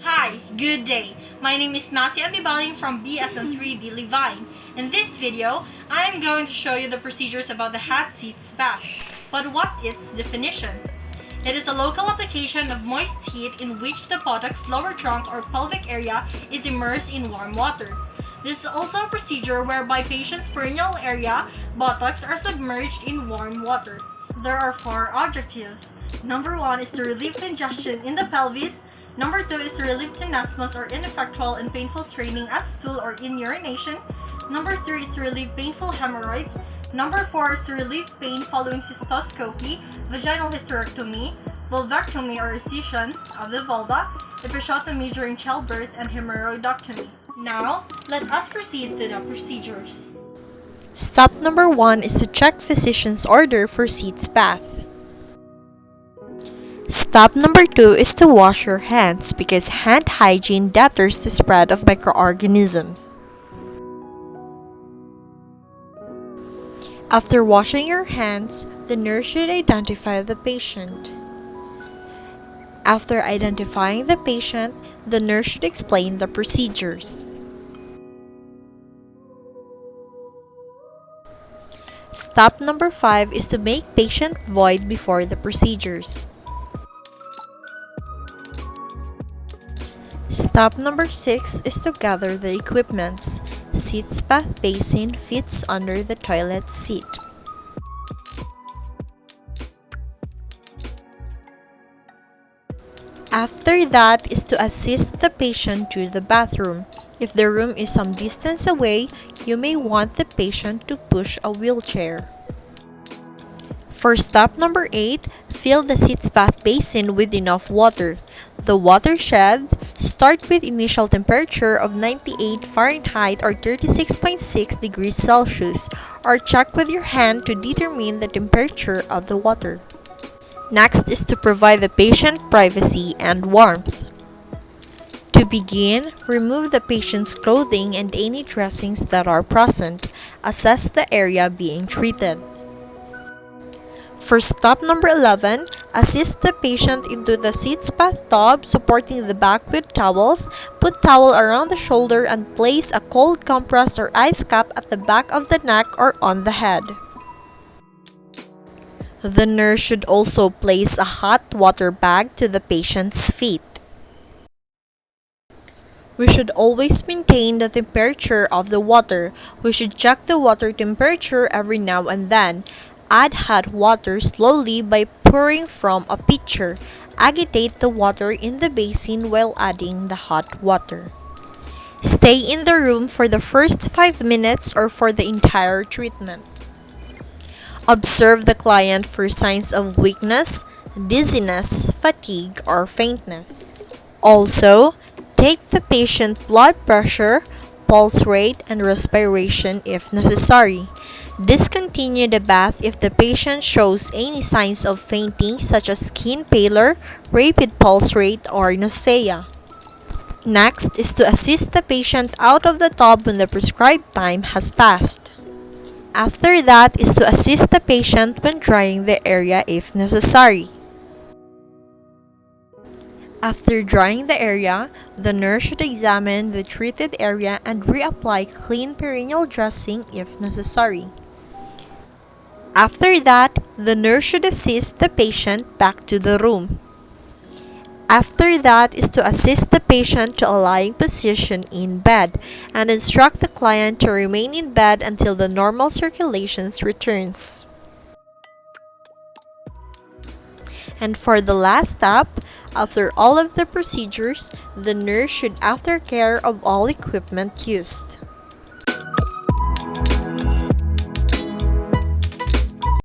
Hi, good day. My name is Baling from BSN3D-LEVINE. In this video, I am going to show you the procedures about the hot Sitz bath. But what is its definition? It is a local application of moist heat in which the buttocks, lower trunk, or pelvic area is immersed in warm water. This is also a procedure whereby patients' perineal area, buttocks, are submerged in warm water. There are 4 objectives. Number 1 is to relieve congestion in the pelvis. Number 2 is to relieve tenesmus or ineffectual and painful straining at stool or in urination. Number 3 is to relieve painful hemorrhoids. Number 4 is to relieve pain following cystoscopy, vaginal hysterectomy, vulvectomy or excision of the vulva, episiotomy during childbirth, and hemorrhoidectomy. Now, let us proceed to the procedures. Step number 1 is to check physician's order for Sitz bath. Step number 2 is to wash your hands because hand hygiene deters the spread of microorganisms. After washing your hands, the nurse should identify the patient. After identifying the patient, the nurse should explain the procedures. Step number 5 is to make patient void before the procedures. Step number 6 is to gather the equipments. Sitz bath basin fits under the toilet seat. After that is to assist the patient to the bathroom. If the room is some distance away, you may want the patient to push a wheelchair. For step number 8, fill the Sitz bath basin with enough water. The watershed, start with initial temperature of 98 Fahrenheit or 36.6 degrees Celsius, or check with your hand to determine the temperature of the water. Next is to provide the patient privacy and warmth. To begin, remove the patient's clothing and any dressings that are present. Assess the area being treated. For step number 11, assist the patient into the Sitz bath tub, supporting the back with towels. Put towel around the shoulder and place a cold compress or ice cap at the back of the neck or on the head. The nurse should also place a hot water bag to the patient's feet. We should always maintain the temperature of the water. We should check the water temperature every now and then. Add hot water slowly by pouring from a pitcher. Agitate the water in the basin while adding the hot water. Stay in the room for the first 5 minutes or for the entire treatment. Observe the client for signs of weakness, dizziness, fatigue, or faintness. Also, take the patient blood pressure, pulse rate, and respiration if necessary. Discontinue the bath if the patient shows any signs of fainting such as skin pallor, rapid pulse rate, or nausea. Next is to assist the patient out of the tub when the prescribed time has passed. After that is to assist the patient when drying the area if necessary. After drying the area, the nurse should examine the treated area and reapply clean perineal dressing if necessary. After that, the nurse should assist the patient back to the room. After that is to assist the patient to a lying position in bed and instruct the client to remain in bed until the normal circulations returns. And for the last step, after all of the procedures, the nurse should aftercare of all equipment used.